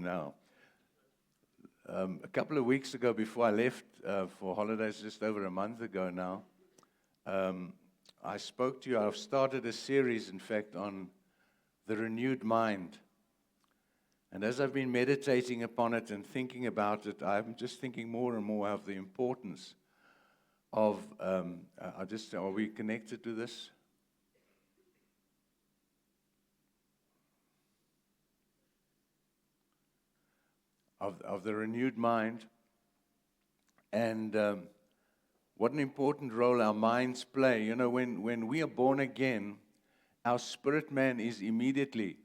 now. A couple of weeks ago, before I left for holidays, just over a month ago now, I spoke to you. I've started a series, in fact, on the renewed mind. And as I've been meditating upon it and thinking about it, I'm just thinking more and more of the importance of, are we connected to this? Of the renewed mind, and what an important role our minds play. You know, when we are born again, our spirit man is immediately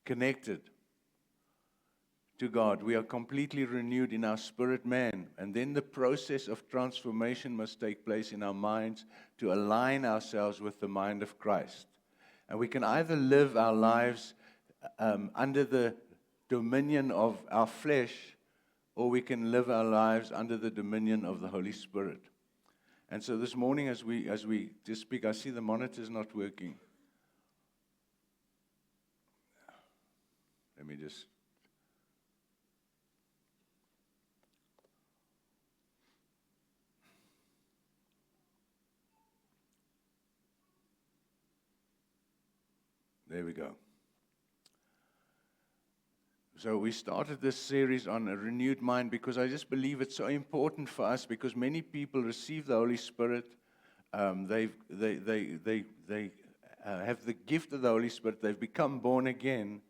connected to God. We are completely renewed in our spirit man, and then the process of transformation must take place in our minds to align ourselves with the mind of Christ. And we can either live our lives under the dominion of our flesh, or we can live our lives under the dominion of the Holy Spirit. And so this morning, as we just speak, I see the monitor's not working. Let me just. There we go. So we started this series on a renewed mind because I just believe it's so important for us, because many people receive the Holy Spirit. They have the gift of the Holy Spirit. They've become born again,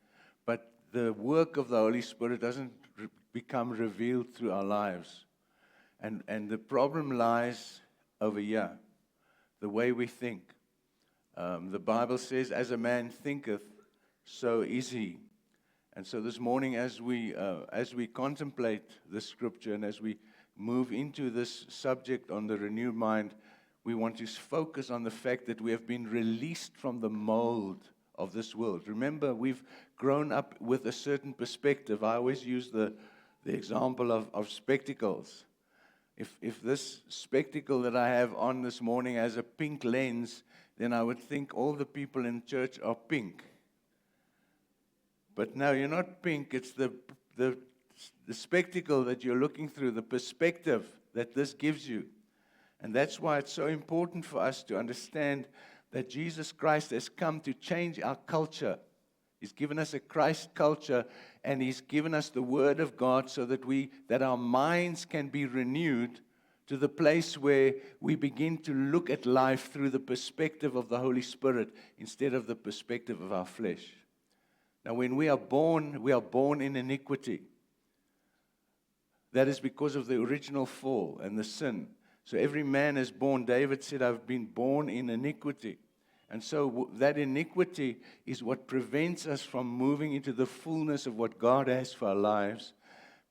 but the work of the Holy Spirit doesn't become revealed through our lives. And the problem lies over here, the way we think. The Bible says, as a man thinketh, so is he. And so this morning, as we contemplate this scripture and as we move into this subject on the renewed mind, we want to focus on the fact that we have been released from the mold of this world. Remember, we've grown up with a certain perspective. I always use the example of spectacles. If this spectacle that I have on this morning has a pink lens, then I would think all the people in church are pink. But no, you're not pink. It's the spectacle that you're looking through, the perspective that this gives you. And that's why it's so important for us to understand that Jesus Christ has come to change our culture. He's given us a Christ culture, and He's given us the Word of God so that our minds can be renewed to the place where we begin to look at life through the perspective of the Holy Spirit instead of the perspective of our flesh. Now, when we are born in iniquity. That is because of the original fall and the sin. So every man is born, David said, I've been born in iniquity. And so that iniquity is what prevents us from moving into the fullness of what God has for our lives.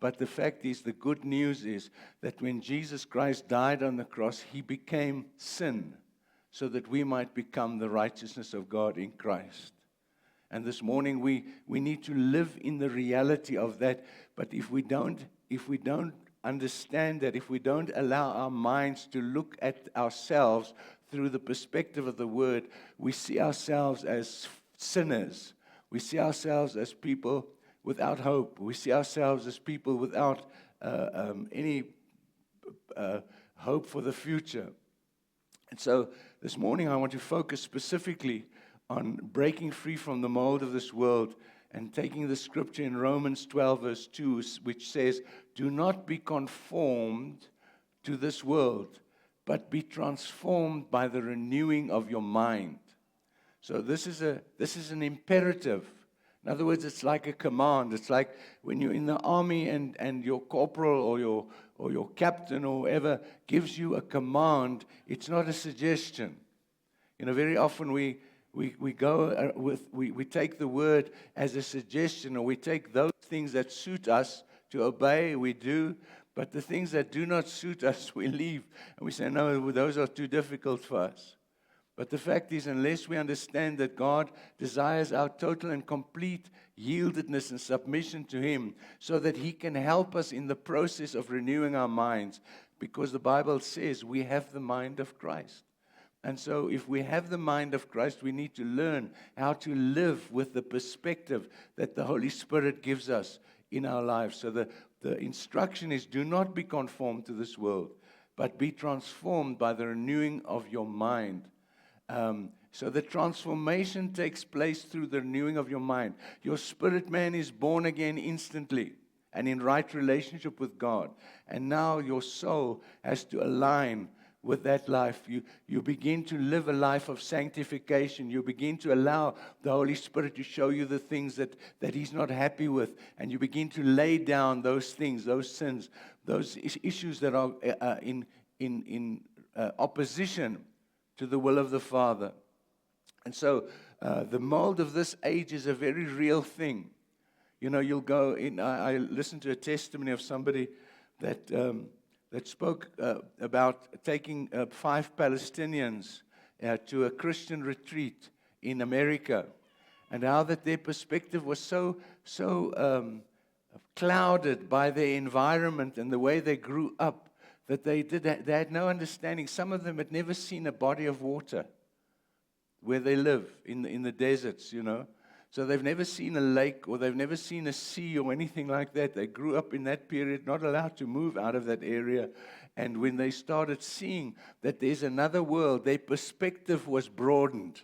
But the fact is, the good news is that when Jesus Christ died on the cross, He became sin so that we might become the righteousness of God in Christ. And this morning we need to live in the reality of that. But if we don't understand that, if we don't allow our minds to look at ourselves through the perspective of the Word, we see ourselves as sinners. We see ourselves as people without hope. We see ourselves as people without any hope for the future. And so this morning I want to focus specifically on breaking free from the mold of this world and taking the scripture in Romans 12 verse 2, which says, do not be conformed to this world, but be transformed by the renewing of your mind. So this is an imperative. In other words, it's like a command. It's like when you're in the army and your corporal or your captain or whoever gives you a command. It's not a suggestion. You know, very often we take the word as a suggestion, or we take those things that suit us to obey, we do, but the things that do not suit us, we leave. And we say, no, those are too difficult for us. But the fact is, unless we understand that God desires our total and complete yieldedness and submission to Him, so that He can help us in the process of renewing our minds, because the Bible says we have the mind of Christ. And so if we have the mind of Christ, we need to learn how to live with the perspective that the Holy Spirit gives us in our lives. So the instruction is, do not be conformed to this world, but be transformed by the renewing of your mind. So the transformation takes place through the renewing of your mind. Your spirit man is born again instantly and in right relationship with God. And now your soul has to align with that life. You begin to live a life of sanctification. You begin to allow the Holy Spirit to show you the things that He's not happy with. And you begin to lay down those things, those sins, those issues that are in opposition to the will of the Father. And so the mold of this age is a very real thing. You know, you'll go in. I listened to a testimony of somebody that spoke about taking 5 Palestinians to a Christian retreat in America, and how that their perspective was so clouded by their environment and the way they grew up that they had no understanding. Some of them had never seen a body of water where they live in the deserts, you know. So they've never seen a lake, or they've never seen a sea or anything like that. They grew up in that period, not allowed to move out of that area. And when they started seeing that there's another world, their perspective was broadened.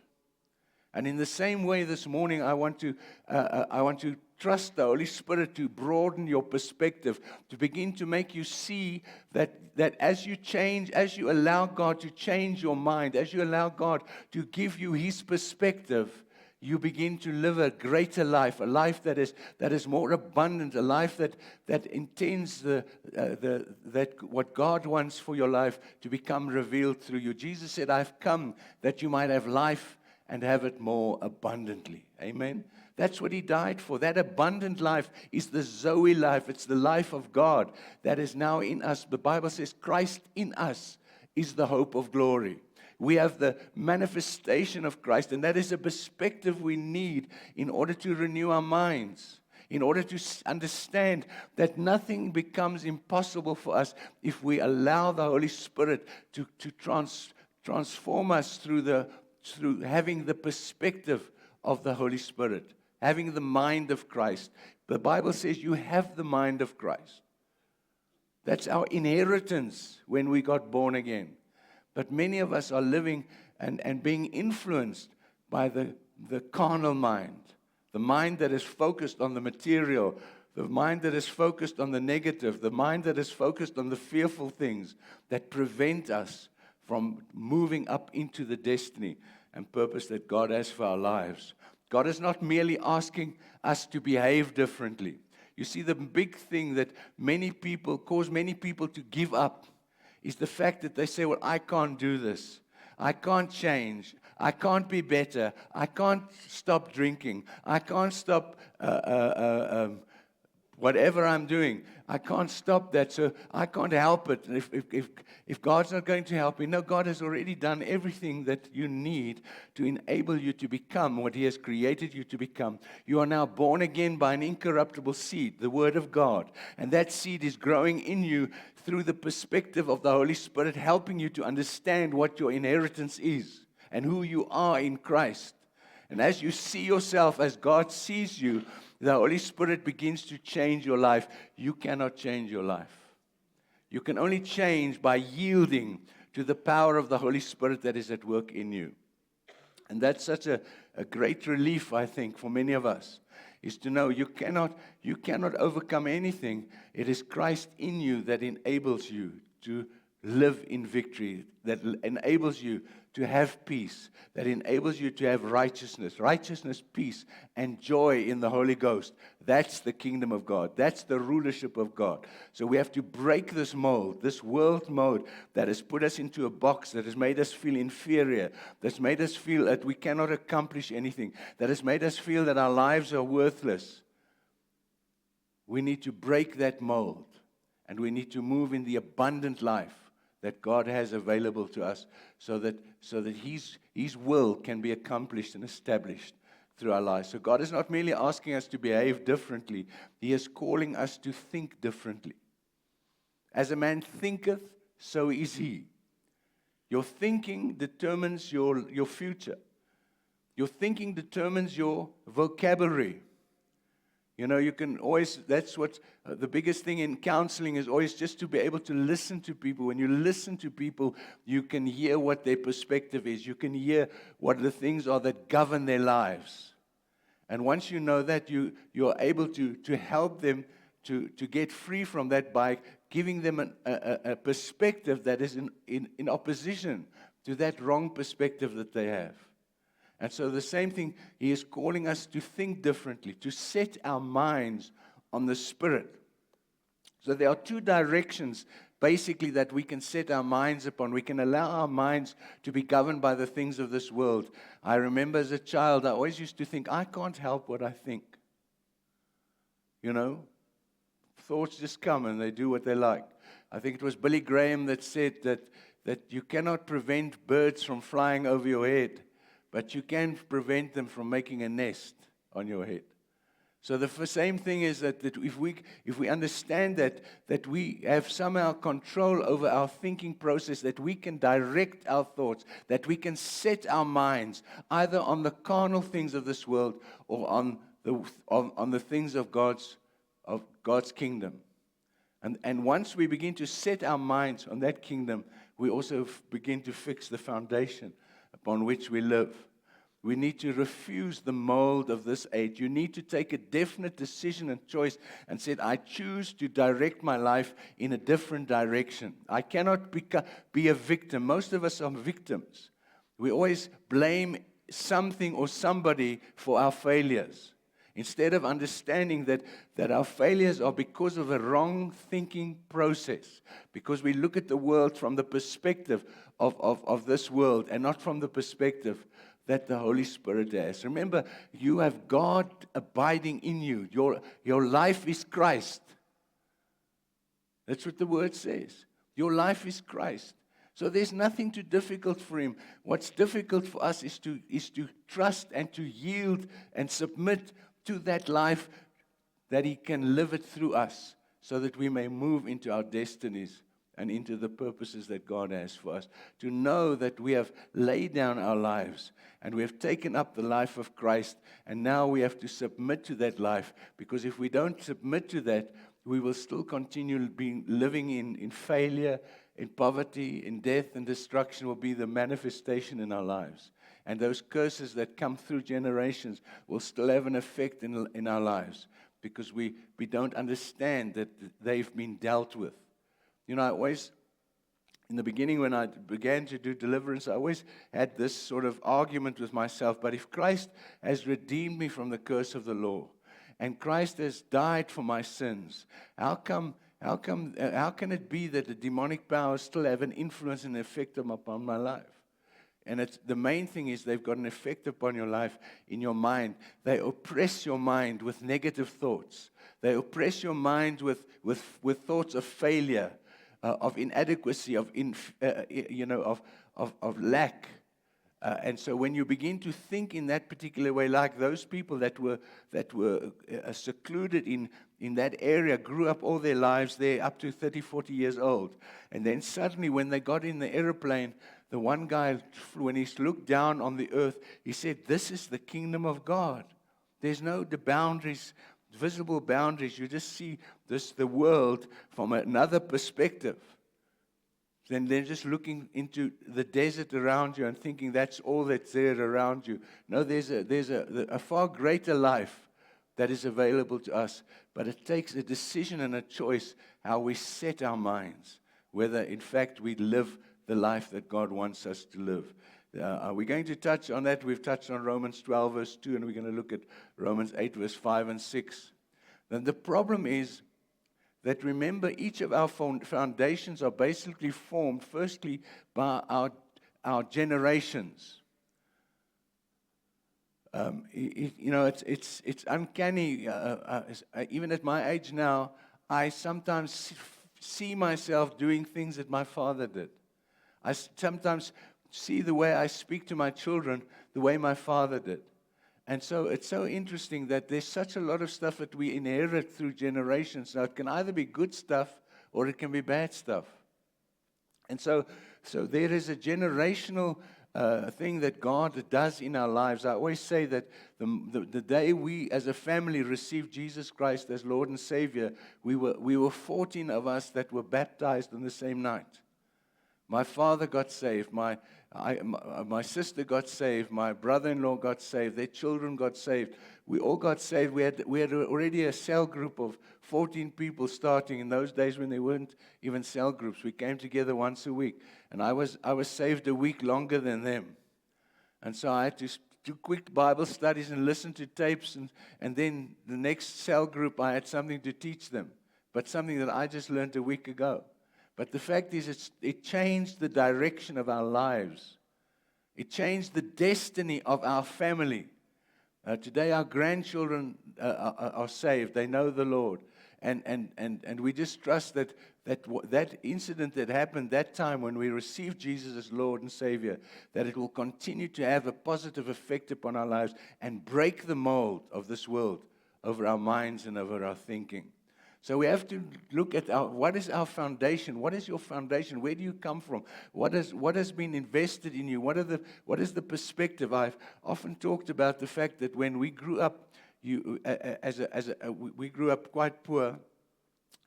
And in the same way this morning, I want to trust the Holy Spirit to broaden your perspective, to begin to make you see that as you change, as you allow God to change your mind, as you allow God to give you His perspective, you begin to live a greater life, a life that is more abundant, a life that intends that what God wants for your life to become revealed through you. Jesus said, "I've come that you might have life and have it more abundantly." Amen. That's what He died for. That abundant life is the Zoe life. It's the life of God that is now in us. The Bible says Christ in us is the hope of glory. We have the manifestation of Christ, and that is a perspective we need in order to renew our minds, in order to understand that nothing becomes impossible for us if we allow the Holy Spirit to transform us through having the perspective of the Holy Spirit, having the mind of Christ. The Bible says you have the mind of Christ. That's our inheritance when we got born again. But many of us are living and being influenced by the carnal mind, the mind that is focused on the material, the mind that is focused on the negative, the mind that is focused on the fearful things that prevent us from moving up into the destiny and purpose that God has for our lives. God is not merely asking us to behave differently. You see, the big thing that cause many people to give up is the fact that they say, well, I can't do this. I can't change. I can't be better. I can't stop drinking. I can't stop whatever I'm doing. I can't stop that, so I can't help it. And if God's not going to help me, no, God has already done everything that you need to enable you to become what He has created you to become. You are now born again by an incorruptible seed, the Word of God. And that seed is growing in you through the perspective of the Holy Spirit, helping you to understand what your inheritance is and who you are in Christ. And as you see yourself as God sees you, the Holy Spirit begins to change your life. You cannot change your life. You can only change by yielding to the power of the Holy Spirit that is at work in you. And that's such a great relief, I think, for many of us, is to know you cannot overcome anything. It is Christ in you that enables you to live in victory, that enables you to have peace, that enables you to have righteousness, peace, and joy in the Holy Ghost. That's the kingdom of God. That's the rulership of God. So we have to break this mold, this world mode that has put us into a box, that has made us feel inferior, that's made us feel that we cannot accomplish anything, that has made us feel that our lives are worthless. We need to break that mold, and we need to move in the abundant life that God has available to us, so that His will can be accomplished and established through our lives. So God is not merely asking us to behave differently. He is calling us to think differently. As a man thinketh, so is he. Your thinking determines your future. Your thinking determines your vocabulary. You know, you can always, that's what the biggest thing in counseling is always just to be able to listen to people. When you listen to people, you can hear what their perspective is. You can hear what the things are that govern their lives. And once you know that, you're able to help them to get free from that by giving them a perspective that is in opposition to that wrong perspective that they have. And so the same thing, he is calling us to think differently, to set our minds on the Spirit. So there are two directions, basically, that we can set our minds upon. We can allow our minds to be governed by the things of this world. I remember as a child, I always used to think, I can't help what I think. You know, thoughts just come and they do what they like. I think it was Billy Graham that said that you cannot prevent birds from flying over your head, but you can prevent them from making a nest on your head. So the same thing is that if we understand that we have somehow control over our thinking process, that we can direct our thoughts, that we can set our minds either on the carnal things of this world or on the things of God's kingdom. And once we begin to set our minds on that kingdom, we also begin to fix the foundation upon which we live. We need to refuse the mold of this age. You need to take a definite decision and choice and say, I choose to direct my life in a different direction. I cannot be a victim. Most of us are victims. We always blame something or somebody for our failures, instead of understanding that our failures are because of a wrong thinking process, because we look at the world from the perspective of this world and not from the perspective that the Holy Spirit has. Remember, you have God abiding in you. Your life is Christ. That's what the Word says. Your life is Christ. So there's nothing too difficult for Him. What's difficult for us is to trust and to yield and submit to that life, that He can live it through us, so that we may move into our destinies and into the purposes that God has for us. To know that we have laid down our lives and we have taken up the life of Christ, and now we have to submit to that life, because if we don't submit to that, we will still continue living in failure, in poverty, in death, and destruction will be the manifestation in our lives. And those curses that come through generations will still have an effect in our lives, because we don't understand that they've been dealt with. You know, I always, in the beginning when I began to do deliverance, I always had this sort of argument with myself. But if Christ has redeemed me from the curse of the law, and Christ has died for my sins, how can it be that the demonic powers still have an influence and effect upon my life? And the main thing is they've got an effect upon your life in your mind. They oppress your mind with negative thoughts. They oppress your mind with thoughts of failure, of inadequacy, of lack. And so when you begin to think in that particular way, like those people that were secluded in that area, grew up all their lives there up to 30, 40 years old. And then suddenly when they got in the airplane, the one guy, when he looked down on the earth, he said, this is the kingdom of God. There's no boundaries, visible boundaries. You just see the world from another perspective. Then they're just looking into the desert around you and thinking that's all that's there around you. No, there's a far greater life that is available to us. But it takes a decision and a choice how we set our minds, whether in fact we live the life that God wants us to live. We're going to touch on that. We've touched on Romans 12, verse 2, and we're going to look at Romans 8, verse 5 and 6. Then the problem is that, remember, each of our foundations are basically formed, firstly, by our generations. It's uncanny. Even at my age now, I sometimes see myself doing things that my father did. I sometimes see the way I speak to my children the way my father did. And so it's so interesting that there's such a lot of stuff that we inherit through generations. Now, it can either be good stuff or it can be bad stuff. And so there is a generational thing that God does in our lives. I always say that the day we as a family received Jesus Christ as Lord and Savior, we were 14 of us that were baptized on the same night. My father got saved. My sister got saved. My brother-in-law got saved. Their children got saved. We all got saved. We had already a cell group of 14 people starting in those days when there weren't even cell groups. We came together once a week, and I was saved a week longer than them. And so I had to do quick Bible studies and listen to tapes, and then the next cell group I had something to teach them, but something that I just learned a week ago. But the fact is, it changed the direction of our lives. It changed the destiny of our family. Today, our grandchildren are saved. They know the Lord. And we just trust that incident that happened that time when we received Jesus as Lord and Savior, that it will continue to have a positive effect upon our lives and break the mold of this world over our minds and over our thinking. So we have to look at what is our foundation? What is your foundation? Where do you come from? What has been invested in you? What is the perspective? I've often talked about the fact that when we grew up, we grew up quite poor,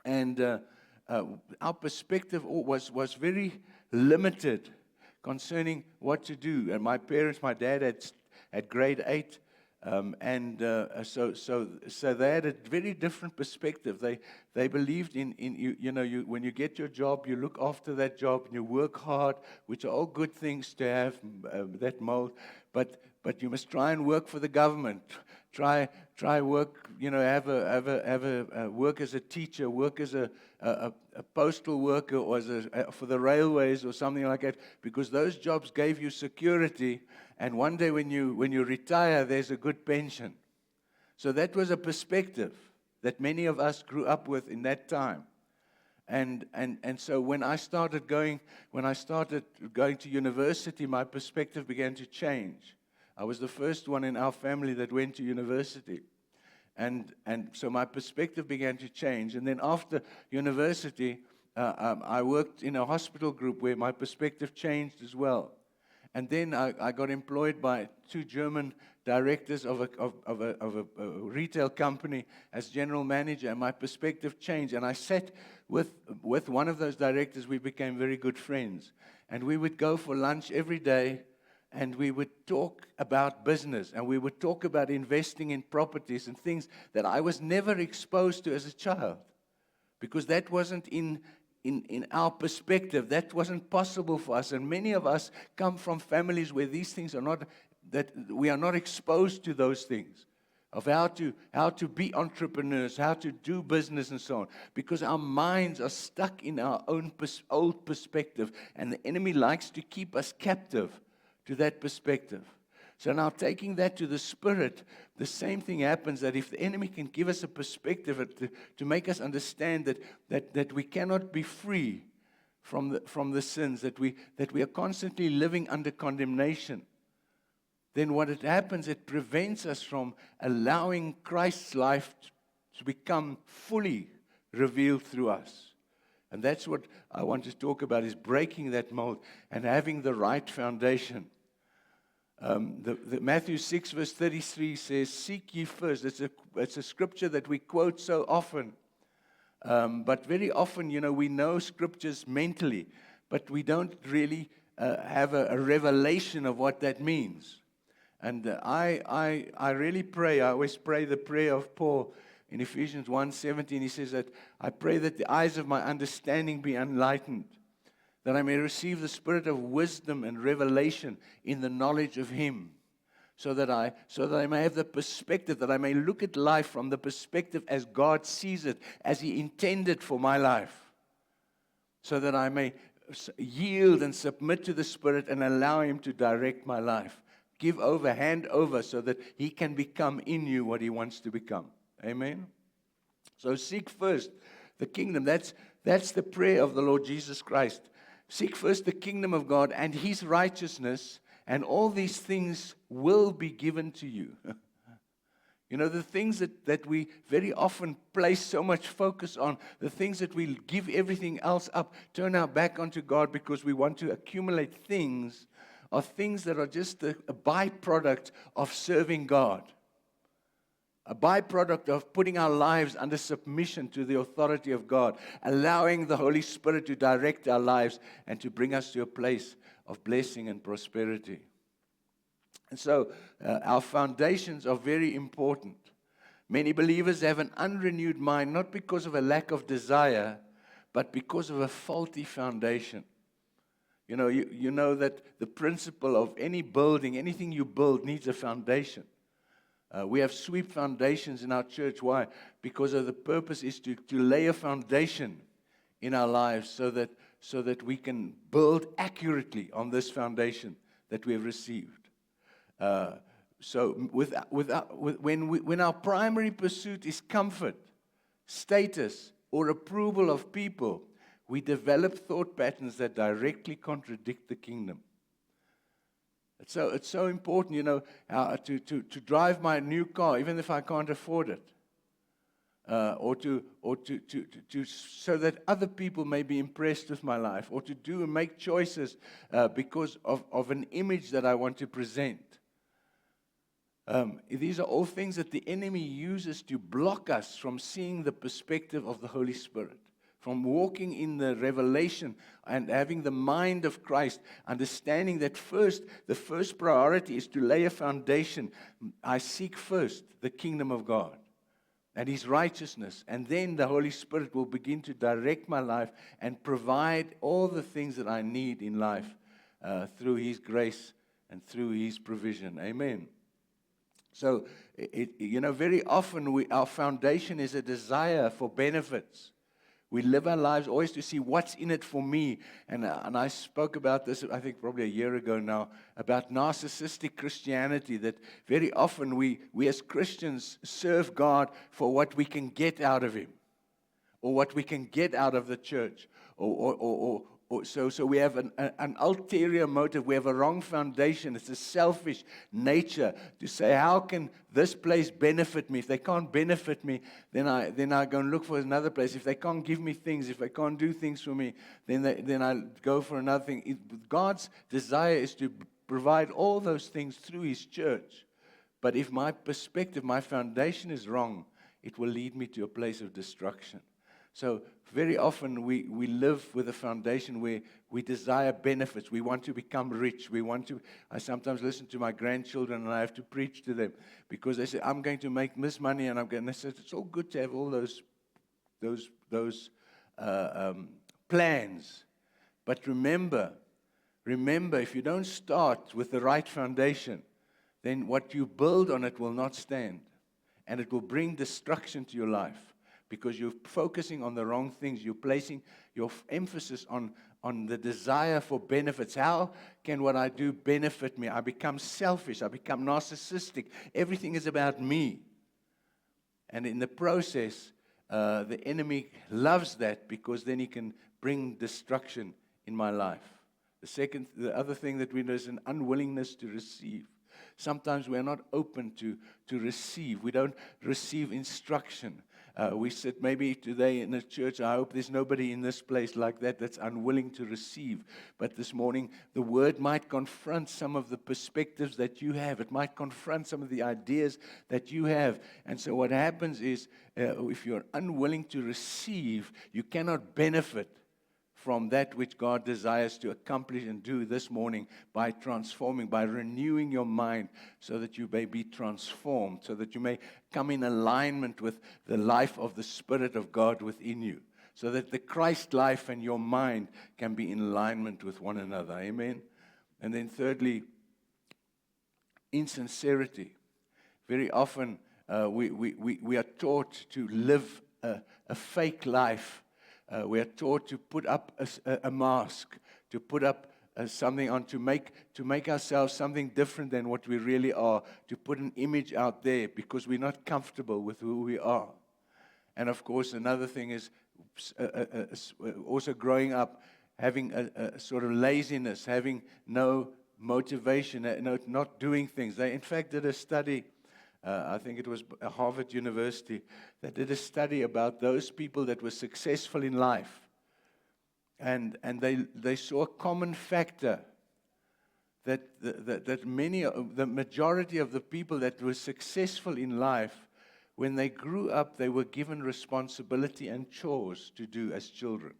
and our perspective was very limited concerning what to do. And my dad had grade 8. So they had a very different perspective. They believed in you. When you get your job, you look after that job and you work hard, which are all good things to have that mold. But you must try and work for the government. Try work. Have a work as a teacher, work as a postal worker, or for the railways or something like that, because those jobs gave you security. And one day when you retire, there's a good pension. So that was a perspective that many of us grew up with in that time. And so when I started going to university, my perspective began to change. I was the first one in our family that went to university. And so my perspective began to change. And then after university, I worked in a hospital group where my perspective changed as well. And then I got employed by 2 German directors of a retail company as general manager, and my perspective changed. And I sat with one of those directors. We became very good friends. And we would go for lunch every day, and we would talk about business, and we would talk about investing in properties and things that I was never exposed to as a child, because that wasn't in our perspective. That wasn't possible for us. And many of us come from families where these things are not, that we are not exposed to those things, of how to be entrepreneurs, how to do business and so on, because our minds are stuck in our own old perspective, and the enemy likes to keep us captive to that perspective. So now, taking that to the Spirit, the same thing happens, that if the enemy can give us a perspective to make us understand that we cannot be free from the sins, that we are constantly living under condemnation, then what it happens, it prevents us from allowing Christ's life to become fully revealed through us. And that's what I want to talk about, is breaking that mold and having the right foundation. The Matthew 6 verse 33 says, "Seek ye first." It's a scripture that we quote so often. But very often, we know scriptures mentally, but we don't really have a revelation of what that means. And I really pray. I always pray the prayer of Paul in Ephesians 1:17. He says that, "I pray that the eyes of my understanding be enlightened, that I may receive the spirit of wisdom and revelation in the knowledge of Him, so that I may have the perspective, that I may look at life from the perspective as God sees it, as He intended for my life, so that I may yield and submit to the Spirit and allow Him to direct my life. Hand over, so that He can become in you what He wants to become." Amen? So seek first the kingdom. That's the prayer of the Lord Jesus Christ. Seek first the kingdom of God and His righteousness, and all these things will be given to you. You know, the things that we very often place so much focus on, the things that we give everything else up, turn our back onto God because we want to accumulate things, are things that are just a byproduct of serving God. A byproduct of putting our lives under submission to the authority of God, allowing the Holy Spirit to direct our lives and to bring us to a place of blessing and prosperity. And so our foundations are very important. Many believers have an unrenewed mind, not because of a lack of desire, but because of a faulty foundation. You know that the principle of any building, anything you build needs a foundation. We have sweep foundations in our church. Why? Because of the purpose is to lay a foundation in our lives so that we can build accurately on this foundation that we have received. So when our primary pursuit is comfort, status, or approval of people, we develop thought patterns that directly contradict the kingdom. It's so important, to drive my new car, even if I can't afford it, or so that other people may be impressed with my life, or to do and make choices because of an image that I want to present. These are all things that the enemy uses to block us from seeing the perspective of the Holy Spirit, from walking in the revelation and having the mind of Christ, understanding that the first priority is to lay a foundation. I seek first the kingdom of God and His righteousness, and then the Holy Spirit will begin to direct my life and provide all the things that I need in life through His grace and through His provision. Amen. So, very often our foundation is a desire for benefits. We live our lives always to see what's in it for me. And I spoke about this, I think probably a year ago now, about narcissistic Christianity, that very often we as Christians serve God for what we can get out of Him, or what we can get out of the church, so we have an ulterior motive. We have a wrong foundation. It's a selfish nature to say, how can this place benefit me? If they can't benefit me, then I go and look for another place. If they can't give me things, if they can't do things for me, then I go for another thing. God's desire is to provide all those things through His church. But if my perspective, my foundation is wrong, it will lead me to a place of destruction. So very often we live with a foundation where we desire benefits. We want to become rich. I sometimes listen to my grandchildren and I have to preach to them because they say, I'm going to make this money, and they say, it's all good to have all those plans. But remember, if you don't start with the right foundation, then what you build on it will not stand. And it will bring destruction to your life. Because you're focusing on the wrong things. You're placing your emphasis on the desire for benefits. How can what I do benefit me? I become selfish. I become narcissistic. Everything is about me. And in the process, the enemy loves that because then he can bring destruction in my life. The other thing that we know is an unwillingness to receive. Sometimes we are not open to receive. We don't receive instruction. We sit maybe today in a church, I hope there's nobody in this place like that's unwilling to receive. But this morning, the Word might confront some of the perspectives that you have. It might confront some of the ideas that you have. And so what happens is, if you're unwilling to receive, you cannot benefit from that which God desires to accomplish and do this morning by transforming, by renewing your mind so that you may be transformed, so that you may come in alignment with the life of the Spirit of God within you, so that the Christ life and your mind can be in alignment with one another. Amen? And then thirdly, insincerity. Very often we are taught to live a fake life. We are taught to put up a mask, to put up something on, to make ourselves something different than what we really are, to put an image out there because we're not comfortable with who we are. And of course, another thing is also growing up, having a sort of laziness, having no motivation, not doing things. They, in fact, did a study I think it was Harvard University, that did a study about those people that were successful in life. And they saw a common factor that the majority of the people that were successful in life, when they grew up, they were given responsibility and chores to do as children.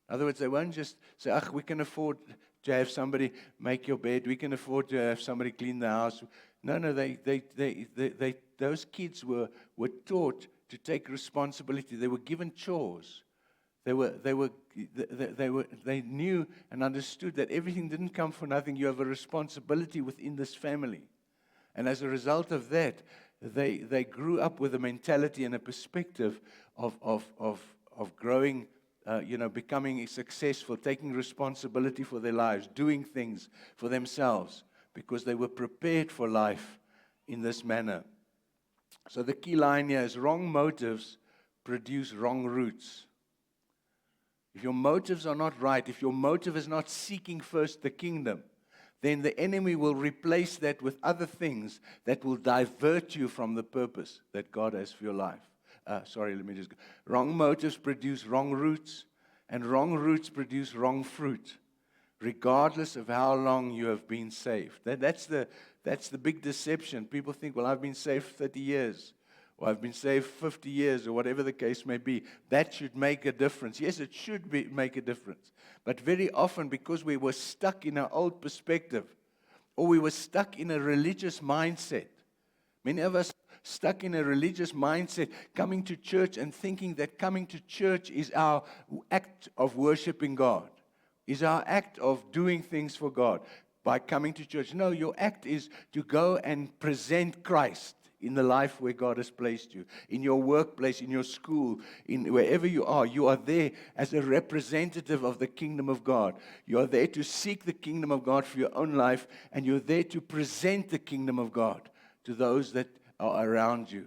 In other words, they won't just say, we can afford to have somebody make your bed, we can afford to have somebody clean the house. No, those kids were taught to take responsibility. They were given chores. They knew and understood that everything didn't come for nothing. You have a responsibility within this family. And as a result of that, they grew up with a mentality and a perspective of growing, becoming successful, taking responsibility for their lives, doing things for themselves, because they were prepared for life in this manner. So the key line here is wrong motives produce wrong roots. If your motives are not right, if your motive is not seeking first the kingdom, then the enemy will replace that with other things that will divert you from the purpose that God has for your life. Wrong motives produce wrong roots, and wrong roots produce wrong fruit, regardless of how long you have been saved. That's the big deception. People think, well, I've been saved 30 years, or I've been saved 50 years, or whatever the case may be. That should make a difference. Yes, it should make a difference. But very often, because we were stuck in our old perspective, or we were stuck in a religious mindset, many of us stuck in a religious mindset, coming to church and thinking that coming to church is our act of worshiping God, is our act of doing things for God by coming to church. No, your act is to go and present Christ in the life where God has placed you, in your workplace, in your school, in wherever you are there as a representative of the kingdom of God. You are there to seek the kingdom of God for your own life, and you're there to present the kingdom of God to those that are around you.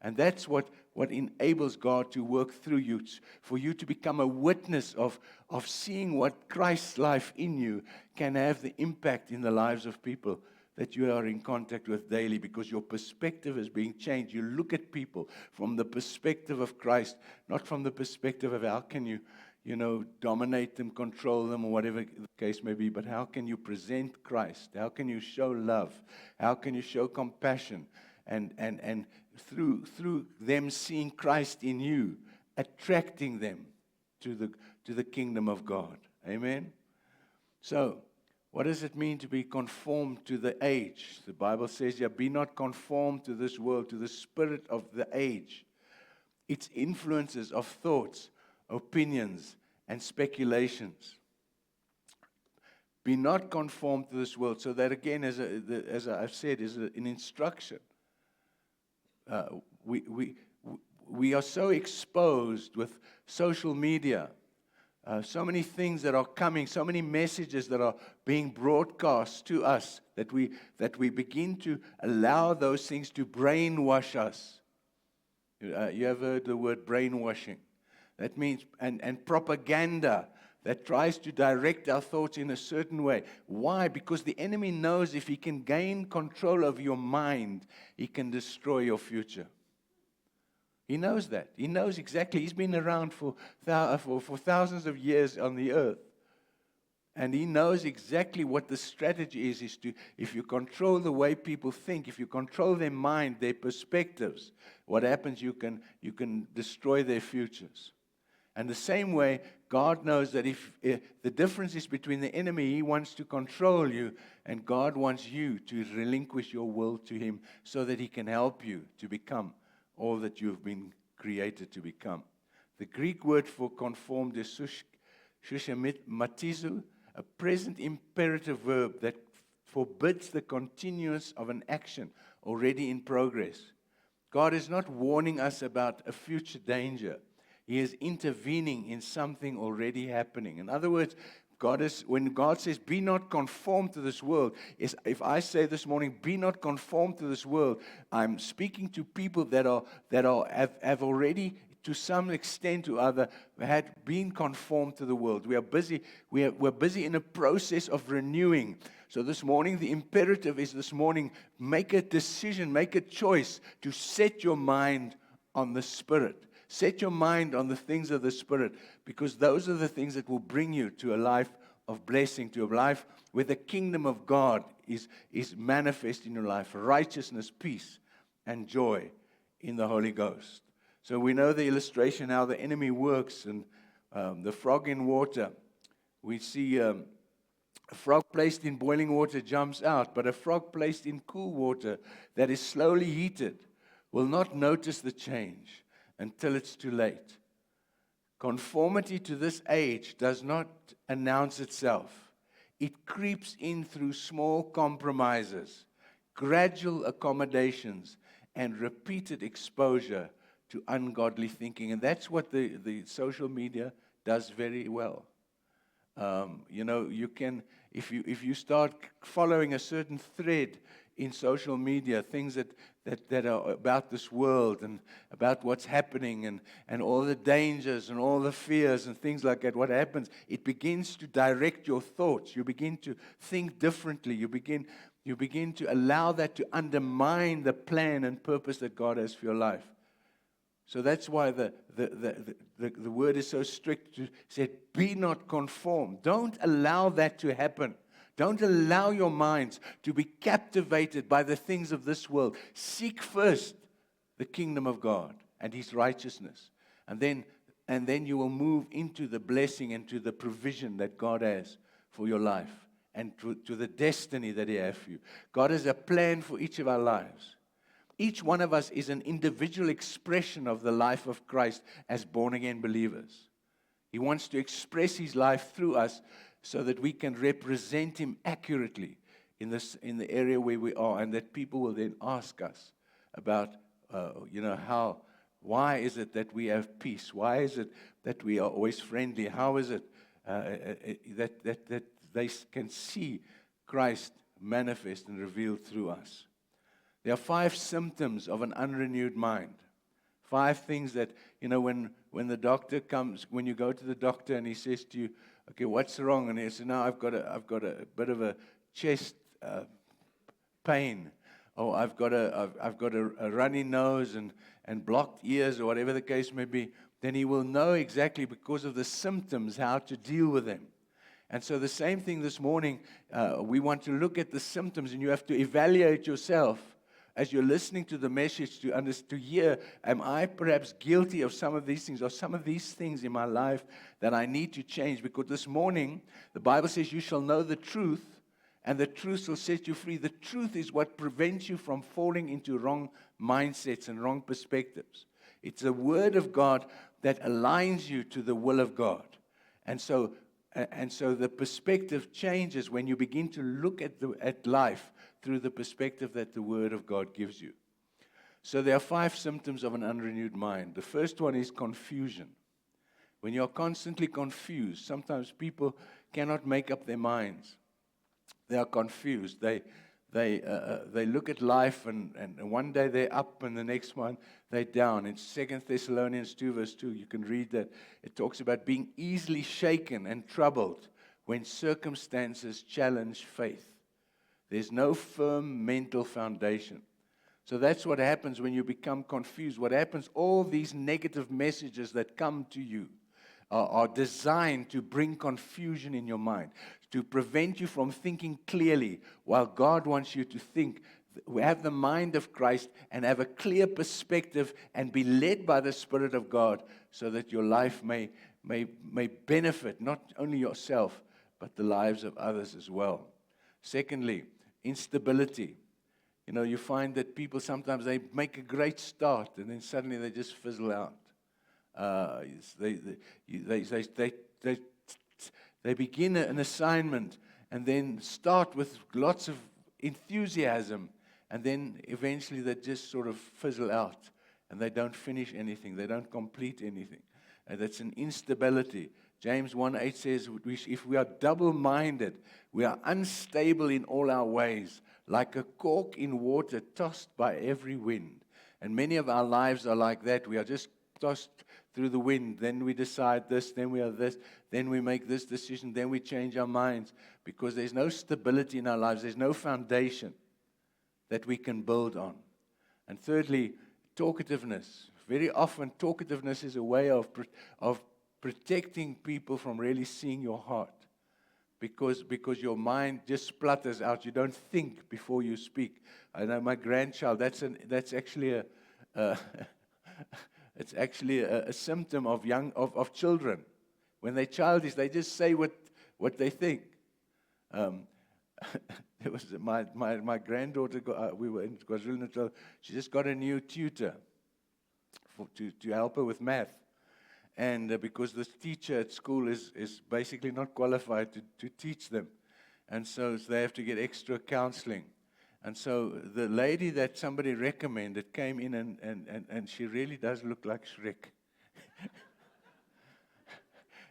And that's what enables God to work through you, for you to become a witness of seeing what Christ's life in you can have the impact in the lives of people that you are in contact with daily, because your perspective is being changed. You look at people from the perspective of Christ, not from the perspective of how can you dominate them, control them, or whatever the case may be, but how can you present Christ? How can you show love? How can you show compassion? And through them seeing Christ in you, attracting them to the kingdom of God. Amen? So, what does it mean to be conformed to the age? The Bible says, be not conformed to this world, to the spirit of the age. Its influences of thoughts, opinions, and speculations. Be not conformed to this world. So that again, as I've said, is an instruction. We are so exposed with social media. So many things that are coming, so many messages that are being broadcast to us, that we begin to allow those things to brainwash us. You have heard the word brainwashing. That means, and propaganda that tries to direct our thoughts in a certain way. Why? Because the enemy knows if he can gain control of your mind, he can destroy your future. He knows that. He knows exactly. He's been around for thousands of years on the earth. And he knows exactly what the strategy is to, if you control the way people think, if you control their mind, their perspectives, what happens, you can destroy their futures. And the same way, God knows that if the difference is between the enemy, he wants to control you, and God wants you to relinquish your will to him so that he can help you to become all that you've been created to become. The Greek word for conformed is sushematizo, a present imperative verb that forbids the continuance of an action already in progress. God is not warning us about a future danger. He is intervening in something already happening. In other words, When God says, be not conformed to this world, if I say this morning, be not conformed to this world, I'm speaking to people that have already, to some extent or other, had been conformed to the world. We are busy. We're busy in a process of renewing. So this morning, the imperative is this morning, make a decision, make a choice to set your mind on the Spirit. Set your mind on the things of the Spirit, because those are the things that will bring you to a life of blessing, to a life where the kingdom of God is manifest in your life. Righteousness, peace, and joy in the Holy Ghost. So we know the illustration how the enemy works, and the frog in water. We see a frog placed in boiling water jumps out, but a frog placed in cool water that is slowly heated will not notice the change until it's too late. Conformity to this age does not announce itself. It creeps in through small compromises, gradual accommodations, and repeated exposure to ungodly thinking. And that's what the social media does very well. You can, if you start following a certain thread in social media, things that are about this world and about what's happening and all the dangers and all the fears and things like that, what happens, it begins to direct your thoughts. You begin to think differently. You begin to allow that to undermine the plan and purpose that God has for your life. So that's why the word is so strict to say, be not conformed. Don't allow that to happen. Don't allow your minds to be captivated by the things of this world. Seek first the kingdom of God and His righteousness. And then you will move into the blessing and to the provision that God has for your life and to the destiny that He has for you. God has a plan for each of our lives. Each one of us is an individual expression of the life of Christ as born-again believers. He wants to express His life through us so that we can represent Him accurately in the area where we are, and that people will then ask us about, why is it that we have peace? Why is it that we are always friendly? How is it that they can see Christ manifest and revealed through us? There are 5 symptoms of an unrenewed mind. 5 things that, when the doctor comes, when you go to the doctor and he says to you, okay, what's wrong? And he says, no, I've got a bit of a chest pain, or I've got a runny nose and blocked ears, or whatever the case may be. Then he will know exactly, because of the symptoms, how to deal with them. And so the same thing this morning, we want to look at the symptoms, and you have to evaluate yourself as you're listening to the message to hear, am I perhaps guilty of some of these things, or some of these things in my life that I need to change? Because this morning, the Bible says you shall know the truth, and the truth shall set you free. The truth is what prevents you from falling into wrong mindsets and wrong perspectives. It's the Word of God that aligns you to the will of God. And so the perspective changes when you begin to look at life through the perspective that the Word of God gives you. So there are 5 symptoms of an unrenewed mind. The first one is confusion. When you're constantly confused, sometimes people cannot make up their minds. They are confused. They look at life, and one day they're up, and the next one they're down. In 2 Thessalonians 2, verse 2, you can read that. It talks about being easily shaken and troubled when circumstances challenge faith. There's no firm mental foundation. So that's what happens when you become confused. What happens, all these negative messages that come to you are designed to bring confusion in your mind, to prevent you from thinking clearly, while God wants you to think, have the mind of Christ and have a clear perspective and be led by the Spirit of God, so that your life may benefit not only yourself, but the lives of others as well. Secondly, instability. You find that people sometimes, they make a great start and then suddenly they just fizzle out. They begin an assignment and then start with lots of enthusiasm, and then eventually they just sort of fizzle out and they don't finish anything. They don't complete anything. And that's an instability James 1:8 says, if we are double-minded, we are unstable in all our ways, like a cork in water tossed by every wind. And many of our lives are like that. We are just tossed through the wind. Then we decide this, then we are this, then we make this decision, then we change our minds, because there's no stability in our lives. There's no foundation that we can build on. And thirdly, talkativeness. Very often, talkativeness is a way of protecting people from really seeing your heart. Because your mind just splutters out. You don't think before you speak. I know my grandchild, that's actually it's actually a symptom of children. When they're childish, they just say what they think. There was my granddaughter, we were in KwaZulu-Natal, she just got a new tutor to help her with math. And because this teacher at school is basically not qualified to teach them. And so they have to get extra counseling. And so the lady that somebody recommended came in and she really does look like Shrek.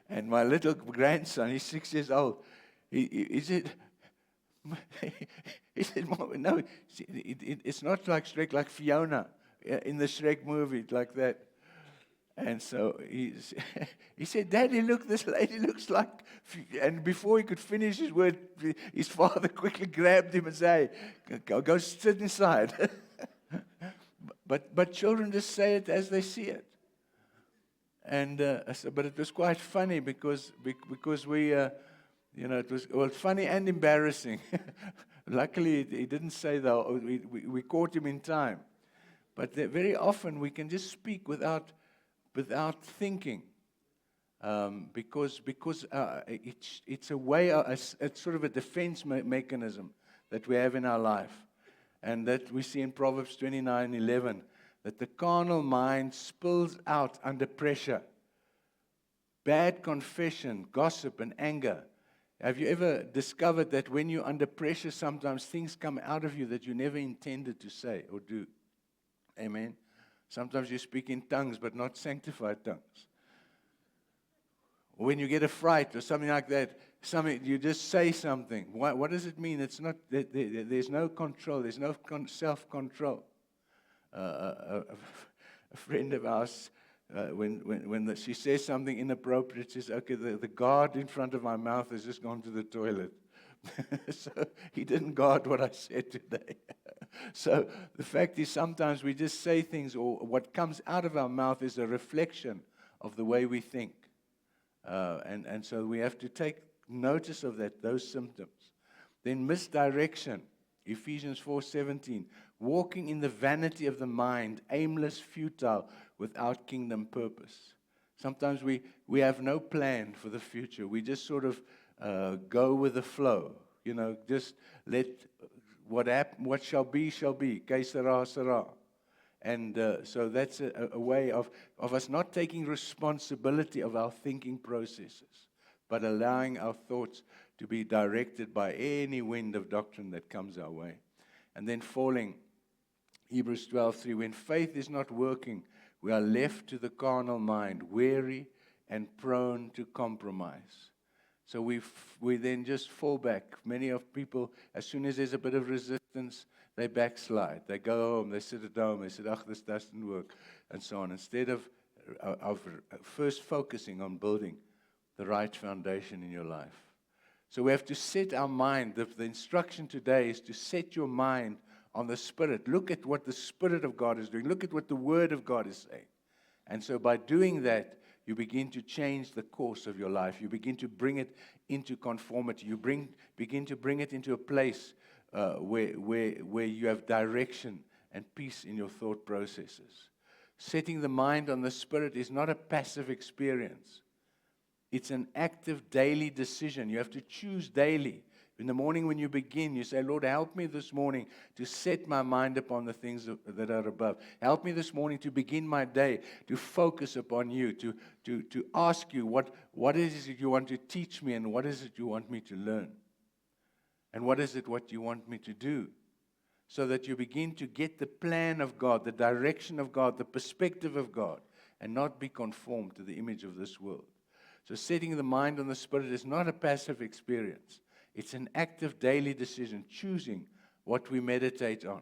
And my little grandson, he's 6 years old, he said, Mom, no, it's not like Shrek, like Fiona in the Shrek movie, like that. And so he said, Daddy, look, this lady looks like... And before he could finish his word, his father quickly grabbed him and said, go sit inside. But children just say it as they see it. And but it was quite funny because we, it was funny and embarrassing. Luckily, he didn't say that. We caught him in time. But very often we can just speak without thinking, because it's a way, it's sort of a defense mechanism that we have in our life, and that we see in Proverbs 29:11, that the carnal mind spills out under pressure. Bad confession, gossip, and anger. Have you ever discovered that when you're under pressure, sometimes things come out of you that you never intended to say or do? Amen. Sometimes you speak in tongues, but not sanctified tongues. When you get a fright or something like that, you just say something. What does it mean? It's not. There's no control. There's no self-control. A friend of ours, when she says something inappropriate, she says, "Okay, the guard in front of my mouth has just gone to the toilet." So he didn't guard what I said today. So the fact is, sometimes we just say things, or what comes out of our mouth is a reflection of the way we think. And so we have to take notice of those symptoms. Then misdirection, Ephesians 4:17, walking in the vanity of the mind, aimless, futile, without kingdom purpose. Sometimes we have no plan for the future. We just sort of go with the flow, just let what shall be, que sera, sera. And so that's a way of us not taking responsibility of our thinking processes, but allowing our thoughts to be directed by any wind of doctrine that comes our way. And then falling, Hebrews 12:3, when faith is not working, we are left to the carnal mind, weary and prone to compromise. So we then just fall back. Many of people, as soon as there's a bit of resistance, they backslide. They go home, they sit at home, they say, this doesn't work, and so on. Instead of first focusing on building the right foundation in your life. So we have to set our mind. The instruction today is to set your mind on the Spirit. Look at what the Spirit of God is doing. Look at what the Word of God is saying. And so by doing that, you begin to change the course of your life. You begin to bring it into conformity. You begin to bring it into a place where you have direction and peace in your thought processes. Setting the mind on the Spirit is not a passive experience. It's an active daily decision. You have to choose daily. In the morning when you begin, you say, Lord, help me this morning to set my mind upon the things that are above. Help me this morning to begin my day, to focus upon you, to ask you what is it you want to teach me, and what is it you want me to learn. And what is it what you want me to do? So that you begin to get the plan of God, the direction of God, the perspective of God, and not be conformed to the image of this world. So setting the mind on the Spirit is not a passive experience. It's an active daily decision, choosing what we meditate on,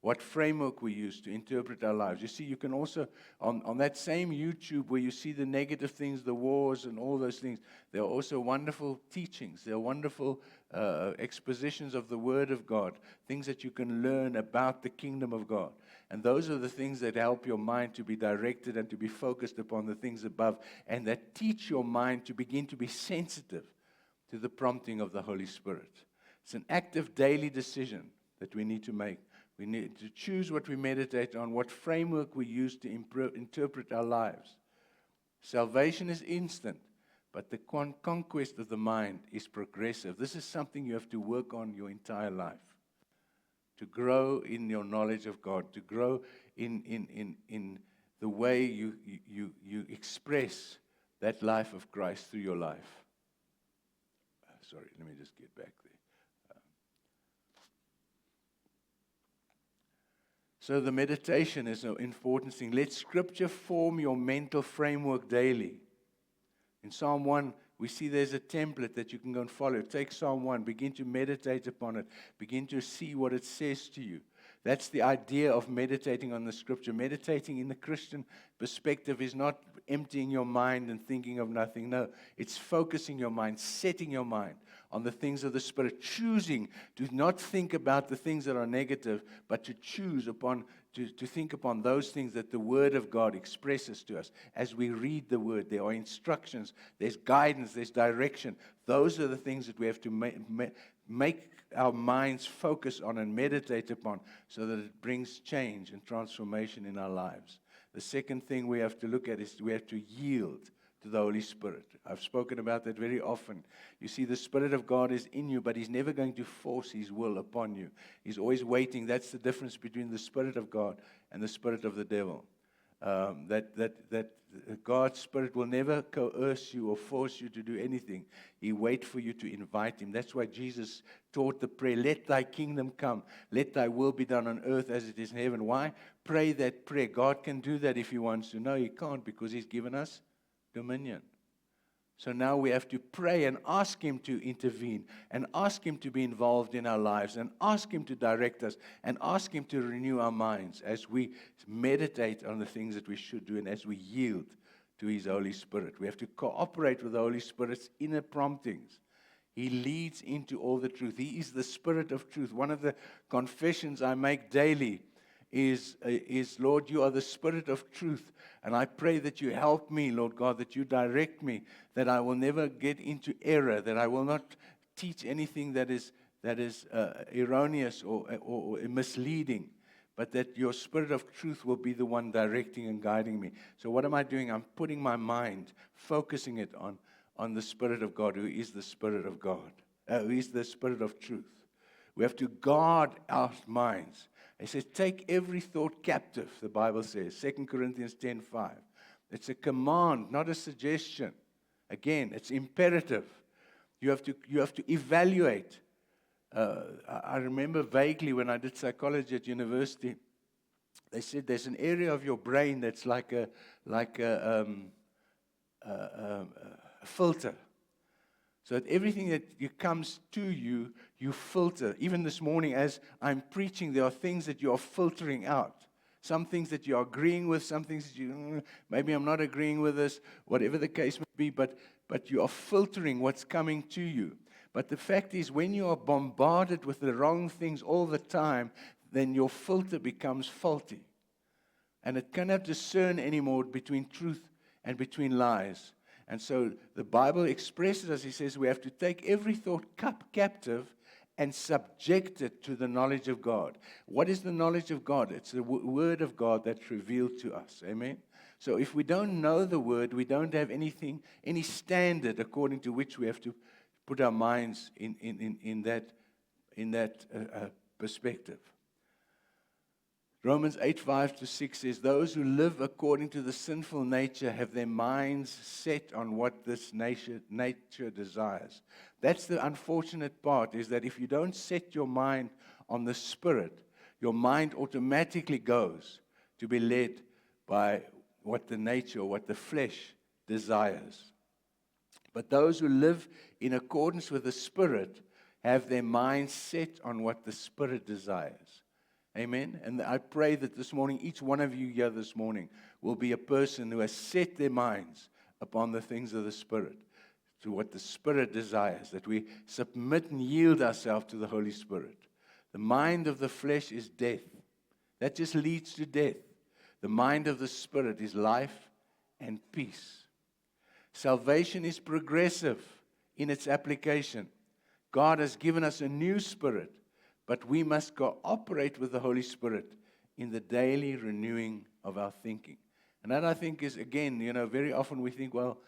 what framework we use to interpret our lives. You see, you can also, on that same YouTube where you see the negative things, the wars and all those things, there are also wonderful teachings. There are wonderful expositions of the Word of God, things that you can learn about the kingdom of God. And those are the things that help your mind to be directed and to be focused upon the things above, and that teach your mind to begin to be sensitive to the prompting of the Holy Spirit. It's an active daily decision that we need to make. We need to choose what we meditate on, what framework we use to interpret our lives. Salvation is instant, but the conquest of the mind is progressive. This is something you have to work on your entire life. To grow in your knowledge of God, to grow in the way you express that life of Christ through your life. Sorry, let me just get back there. So the meditation is an important thing. Let Scripture form your mental framework daily. In Psalm 1, we see there's a template that you can go and follow. Take Psalm 1, begin to meditate upon it. Begin to see what it says to you. That's the idea of meditating on the Scripture. Meditating in the Christian perspective is not emptying your mind and thinking of nothing. No, it's focusing your mind, setting your mind on the things of the Spirit, choosing to not think about the things that are negative, but to choose to think upon those things that the Word of God expresses to us. As we read the Word, there are instructions, there's guidance, there's direction. Those are the things that we have to make our minds focus on and meditate upon so that it brings change and transformation in our lives. The second thing we have to look at is we have to yield to the Holy Spirit. I've spoken about that very often. You see, the Spirit of God is in you, but He's never going to force His will upon you. He's always waiting. That's the difference between the Spirit of God and the spirit of the devil. That God's Spirit will never coerce you or force you to do anything. He waits for you to invite Him. That's why Jesus taught the prayer, let Thy kingdom come. Let Thy will be done on earth as it is in heaven. Why? Pray that prayer. God can do that if He wants to. No, He can't, because He's given us dominion. So now we have to pray and ask Him to intervene and ask Him to be involved in our lives and ask Him to direct us and ask Him to renew our minds as we meditate on the things that we should do and as we yield to His Holy Spirit. We have to cooperate with the Holy Spirit's inner promptings. He leads into all the truth. He is the Spirit of truth. One of the confessions I make daily is Lord, you are the Spirit of truth. And I pray that you help me, Lord God, that you direct me, that I will never get into error, that I will not teach anything that is erroneous or misleading, but that your Spirit of truth will be the one directing and guiding me. So what am I doing? I'm putting my mind, focusing it on the Spirit of God, who is the Spirit of God, who is the Spirit of truth. We have to guard our minds. It says, take every thought captive, the Bible says, 2 Corinthians 10:5. It's a command, not a suggestion. Again, it's imperative. You have to evaluate. I remember vaguely when I did psychology at university, they said there's an area of your brain that's like a filter. So that everything that comes to you, you filter. Even this morning as I'm preaching, there are things that you are filtering out. Some things that you are agreeing with, some things that maybe I'm not agreeing with this, whatever the case may be, but you are filtering what's coming to you. But the fact is, when you are bombarded with the wrong things all the time, then your filter becomes faulty. And it cannot discern anymore between truth and between lies. And so the Bible expresses us, He says, we have to take every thought captive and subject it to the knowledge of God. What is the knowledge of God? It's the Word of God that's revealed to us. Amen? So if we don't know the Word, we don't have any standard according to which we have to put our minds in that perspective. Romans 8:5-6 says, those who live according to the sinful nature have their minds set on what this nature desires. That's the unfortunate part, is that if you don't set your mind on the Spirit, your mind automatically goes to be led by what the nature, what the flesh desires. But those who live in accordance with the Spirit have their minds set on what the Spirit desires. Amen. And I pray that this morning, each one of you here this morning will be a person who has set their minds upon the things of the Spirit, to what the Spirit desires, that we submit and yield ourselves to the Holy Spirit. The mind of the flesh is death. That just leads to death. The mind of the Spirit is life and peace. Salvation is progressive in its application. God has given us a new spirit, but we must cooperate with the Holy Spirit in the daily renewing of our thinking. And that, I think, is, again, very often we think, well,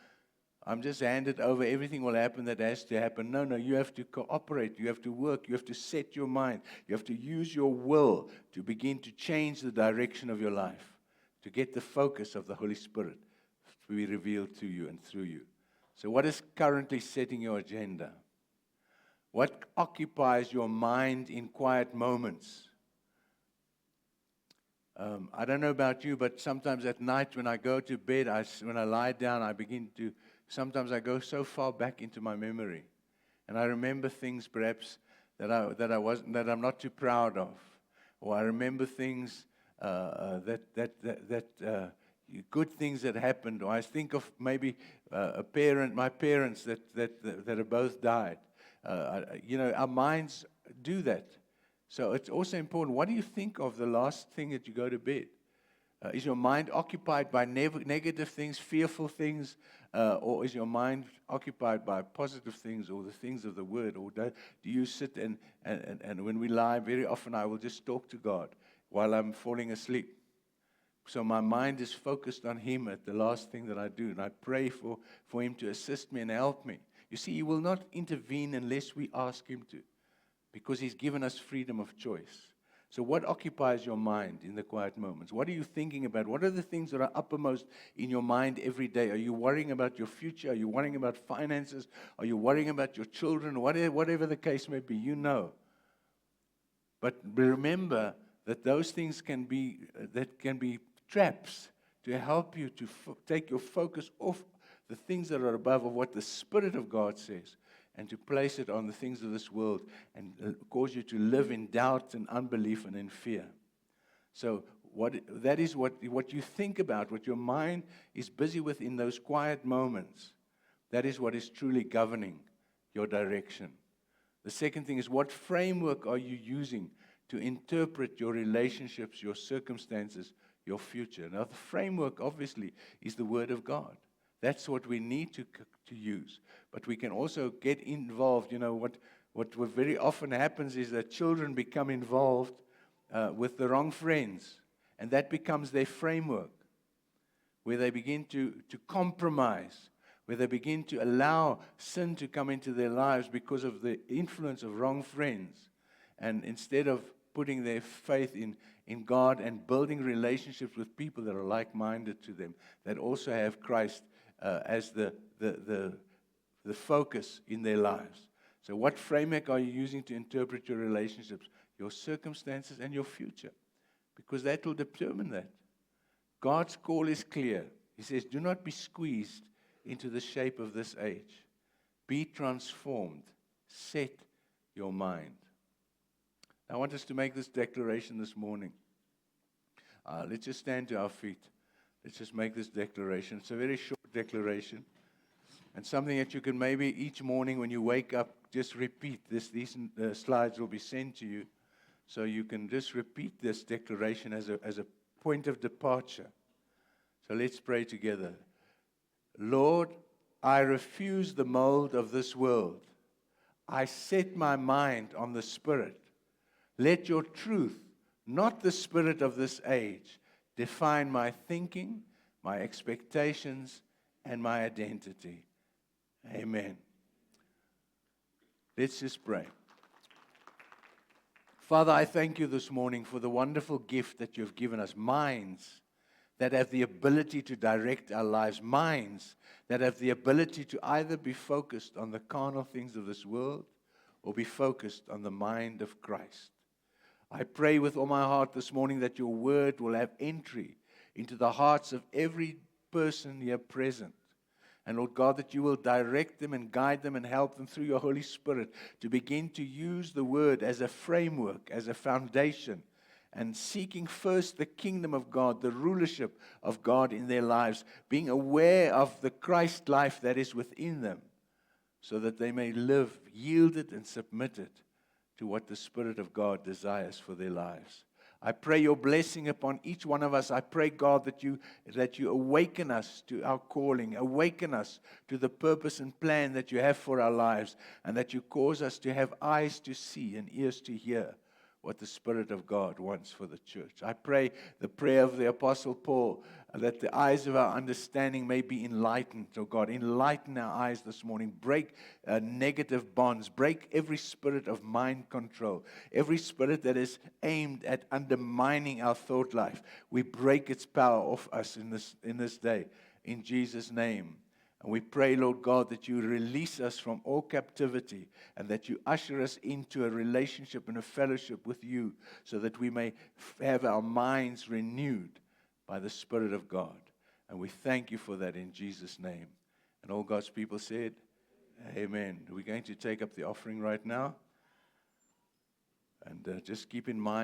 I'm just handed over, everything will happen that has to happen. No, you have to cooperate, you have to work, you have to set your mind, you have to use your will to begin to change the direction of your life, to get the focus of the Holy Spirit to be revealed to you and through you. So what is currently setting your agenda? What occupies your mind in quiet moments? I don't know about you, but sometimes at night when I go to bed, when I lie down, sometimes I go so far back into my memory, and I remember things perhaps that I'm not too proud of, or I remember things good things that happened, or I think of maybe my parents that have both died. Our minds do that. So it's also important. What do you think of the last thing that you go to bed? Is your mind occupied by negative things, fearful things, or is your mind occupied by positive things or the things of the Word? Or do you sit and when we lie, very often I will just talk to God while I'm falling asleep. So my mind is focused on Him at the last thing that I do, and I pray for Him to assist me and help me. You see, He will not intervene unless we ask Him to, because He's given us freedom of choice. So what occupies your mind in the quiet moments? What are you thinking about? What are the things that are uppermost in your mind every day? Are you worrying about your future? Are you worrying about finances? Are you worrying about your children? Whatever the case may be, But remember that those things can be traps to help you to take your focus off the things that are above of what the Spirit of God says, and to place it on the things of this world, and cause you to live in doubt and unbelief and in fear. So that is what you think about, what your mind is busy with in those quiet moments. That is what is truly governing your direction. The second thing is, what framework are you using to interpret your relationships, your circumstances, your future? Now, the framework, obviously, is the Word of God. That's what we need to use. But we can also get involved. What very often happens is that children become involved with the wrong friends, and that becomes their framework, where they begin to compromise, where they begin to allow sin to come into their lives because of the influence of wrong friends. And instead of putting their faith in God and building relationships with people that are like-minded to them, that also have Christ as the focus in their lives. So what framework are you using to interpret your relationships, your circumstances, and your future? Because that will determine that. God's call is clear. He says, do not be squeezed into the shape of this age. Be transformed. Set your mind. I want us to make this declaration this morning. Let's just stand to our feet. Let's just make this declaration. It's a very short declaration, and something that you can maybe each morning when you wake up just repeat this. These slides will be sent to you, so you can just repeat this declaration as a point of departure. So let's pray together. Lord, I refuse the mold of this world. I set my mind on the Spirit. Let your truth, not the spirit of this age, define my thinking, my expectations, and my identity. Amen. Let's just pray. Father, I thank you this morning for the wonderful gift that you've given us. Minds that have the ability to direct our lives. Minds that have the ability to either be focused on the carnal things of this world or be focused on the mind of Christ. I pray with all my heart this morning that your word will have entry into the hearts of every person here present, And Lord God, that you will direct them and guide them and help them through your Holy Spirit to begin to use the word as a framework, as a foundation, and seeking first the kingdom of God, the rulership of God in their lives, being aware of the Christ life that is within them, so that they may live yielded and submitted to what the Spirit of God desires for their lives. I pray your blessing upon each one of us. I pray, God, that you awaken us to our calling, awaken us to the purpose and plan that you have for our lives, and that you cause us to have eyes to see and ears to hear what the Spirit of God wants for the church. I pray the prayer of the Apostle Paul, that the eyes of our understanding may be enlightened. Oh God, enlighten our eyes this morning. Break negative bonds. Break every spirit of mind control. Every spirit that is aimed at undermining our thought life. We break its power off us in this day. In Jesus' name. And we pray, Lord God, that you release us from all captivity and that you usher us into a relationship and a fellowship with you so that we may have our minds renewed by the Spirit of God. And we thank you for that in Jesus' name. And all God's people said, amen. We're going to take up the offering right now. And just keep in mind,